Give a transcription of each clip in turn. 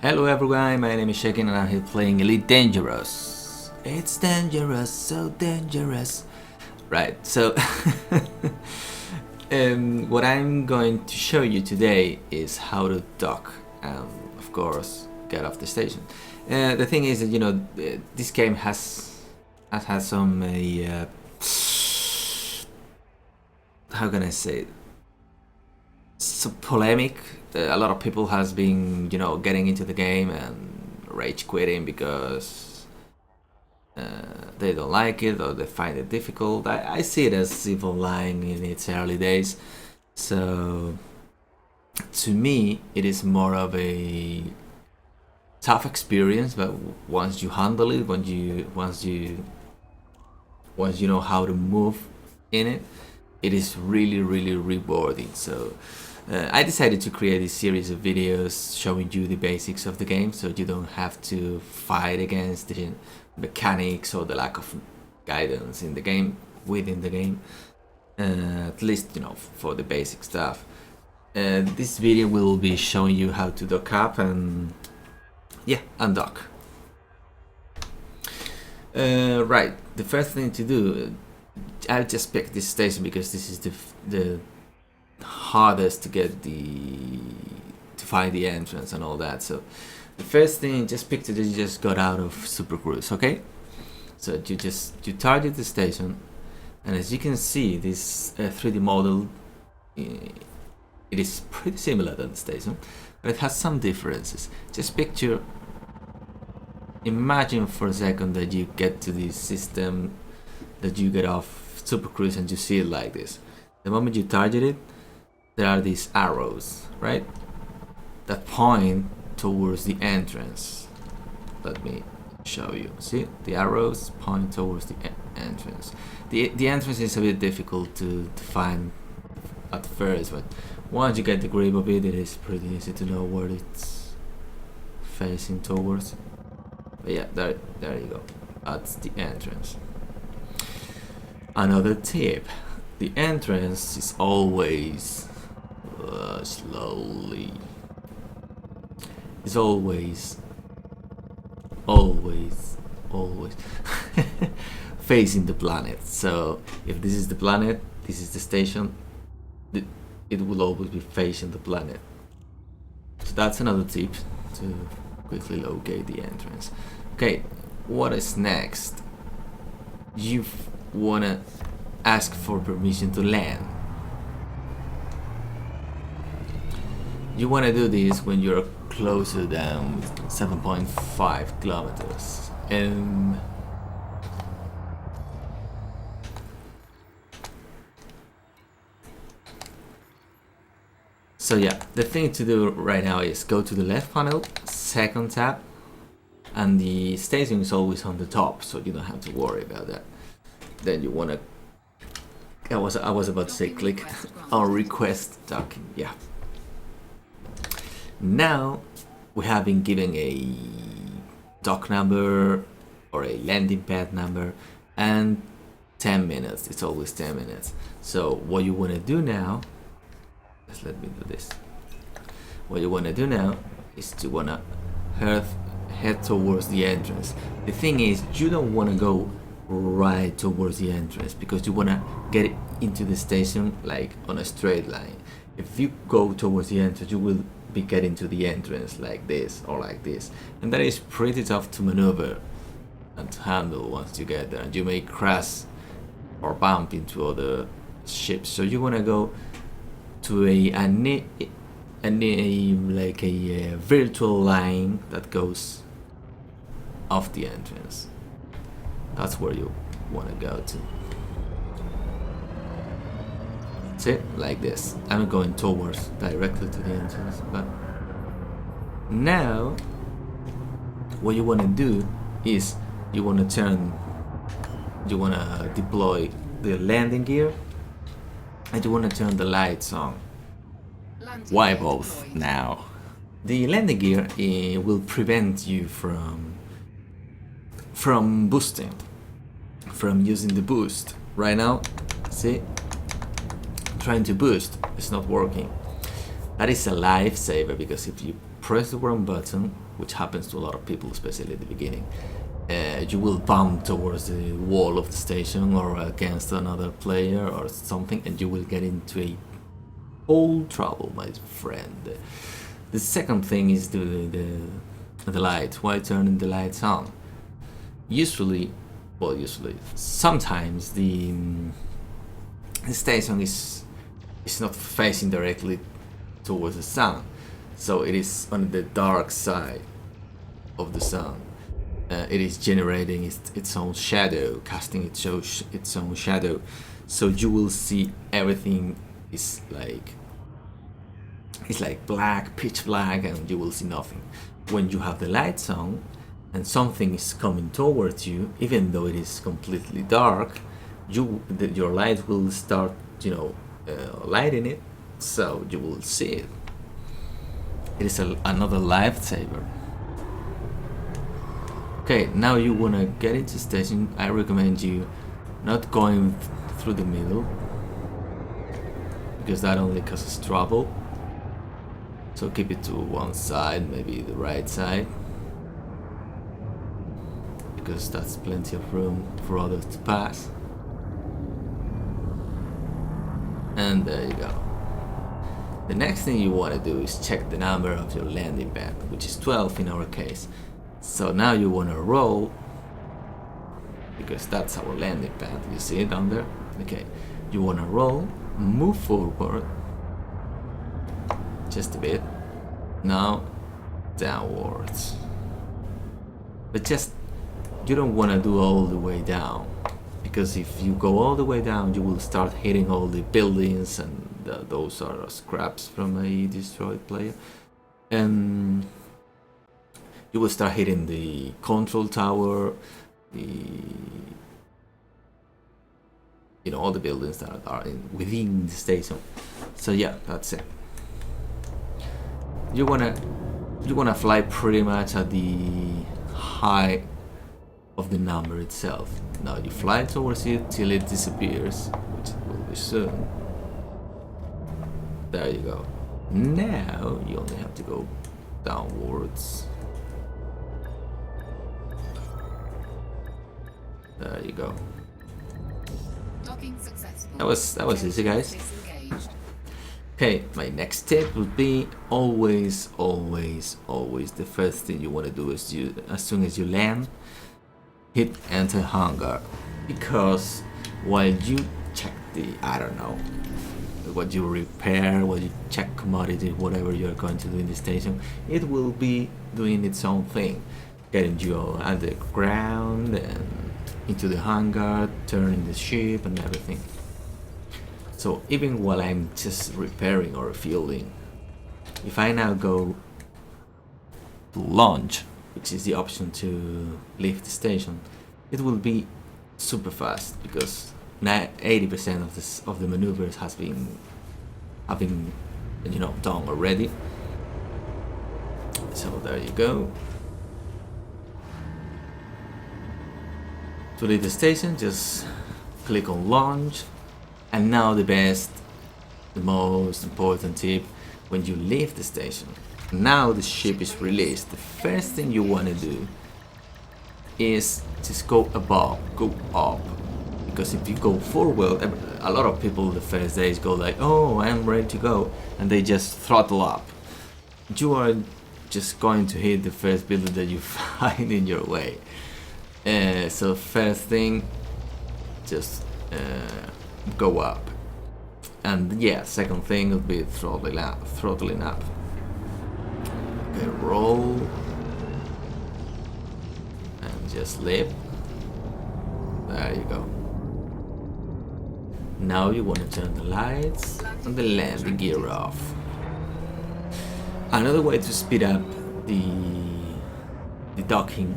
Hello everyone, my name is Xeiken and I'm here playing Elite Dangerous. It's dangerous, so dangerous. Right, so what I'm going to show you today is how to dock and of course get off the station. The thing is that, you know, this game has had some how can I say it? Some polemic. A lot of people has been, you know, getting into the game and rage quitting because they don't like it or they find it difficult. I see it as civil lying in its early days. So to me, it is more of a tough experience, but once you handle it, once you know how to move in it, it is really rewarding. So I decided to create a series of videos showing you the basics of the game, so you don't have to fight against the mechanics or the lack of guidance in the game, within the game, at least, you know, for the basic stuff. This video will be showing you how to dock up and undock. Right, the first thing to do, I just picked this station because this is the hardest to get to find the entrance and all that. So the first thing, just picture that you just got out of Super Cruise, okay? So you target the station, and as you can see, this 3D model, it is pretty similar to the station, but it has some differences. Just imagine for a second that you get to this system, that you get off Super Cruise and you see it like this. The moment you target it, there are these arrows, right, that point towards the entrance. Let me show you. See, the arrows point towards the entrance. The entrance is a bit difficult to find at first, but once you get the grip of it, it is pretty easy to know where it's facing towards. But yeah, there you go. That's the entrance. Another tip: the entrance is always slowly. It's always facing the planet. So if this is the planet, this is the station, it will always be facing the planet. So that's another tip to quickly locate the entrance. Okay, what is next? You wanna ask for permission to land. You want to do this when you're closer than 7.5 kilometers. So yeah, the thing to do right now is go to the left panel, second tab, and the station is always on the top, so you don't have to worry about that. Then you want to, I was about to say click on request docking. Yeah. Now we have been given a dock number or a landing pad number and 10 minutes. It's always 10 minutes. So what you want to do now, let me do this. What you want to do now is to want to head towards the entrance. The thing is, you don't want to go right towards the entrance because you want to get into the station like on a straight line. If you go towards the entrance, you will be getting to the entrance like this or like this, and that is pretty tough to maneuver and to handle once you get there, and you may crash or bump into other ships. So you want to go to a virtual line that goes off the entrance. That's where you want to go to. See, like this. I'm going directly to the entrance, but now what you want to do is you want to deploy the landing gear, and you want to turn the lights on. Why both now? The landing gear will prevent you from boosting, from using the boost. Right now, see, trying to boost, it's not working. That is a lifesaver, because if you press the wrong button, which happens to a lot of people, especially at the beginning, you will bump towards the wall of the station or against another player or something, and you will get into a whole trouble, my friend. The second thing is the light. Why turning the lights on? Usually, sometimes the station is not facing directly towards the sun, so it is on the dark side of the sun. It is generating its own shadow, casting its own shadow, so you will see everything is like black, pitch black, and you will see nothing. When you have the lights on and something is coming towards you, even though it is completely dark, your light will start, lighting it, so you will see it. It is another lifesaver. Okay, now you wanna get into station. I recommend you not going through the middle, because that only causes trouble. So keep it to one side, maybe the right side, because that's plenty of room for others to pass. And there you go. The next thing you want to do is check the number of your landing pad, which is 12 in our case. So now you want to roll, because that's our landing pad. You see it down there? Okay. You want to roll, move forward just a bit. Now downwards. But you don't want to do all the way down, because if you go all the way down, you will start hitting all the buildings, and those are scraps from a destroyed player, and you will start hitting the control tower, all the buildings that are within the station. So yeah, that's it. You wanna fly pretty much at the height of the number itself. Now you fly towards it till it disappears, which will be soon. There you go. Now you only have to go downwards. There you go. That was easy, guys. Okay, my next tip would be always the first thing you want to do is as soon as you land, hit enter hangar, because while you check what you repair, what you check commodity, whatever you're going to do in the station, it will be doing its own thing, getting you underground and into the hangar, turning the ship and everything. So even while I'm just repairing or refueling, if I now go to launch, which is the option to leave the station, it will be super fast, because 80% of the maneuvers have been done already. So there you go. To leave the station, just click on launch. And now the most important tip: when you leave the station, now the ship is released, the first thing you want to do is just go above, go up. Because if you go forward, a lot of people the first days go like, oh, I'm ready to go, and they just throttle up. You are just going to hit the first building that you find in your way. So first thing, just go up. And yeah, second thing would be throttling up. Okay, roll and just leave. There you go. Now you want to turn the lights and the landing gear off. Another way to speed up the docking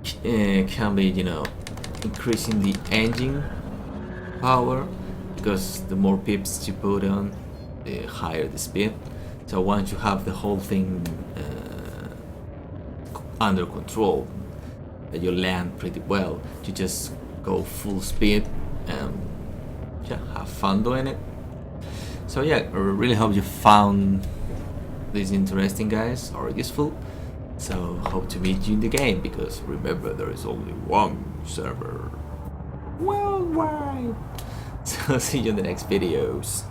can be, increasing the engine power, because the more pips you put on, the higher the speed. So once you have the whole thing under control, that you land pretty well, you just go full speed and have fun doing it. So yeah, I really hope you found this interesting, guys, or useful. So hope to meet you in the game, because remember, there is only one server worldwide. So see you in the next videos.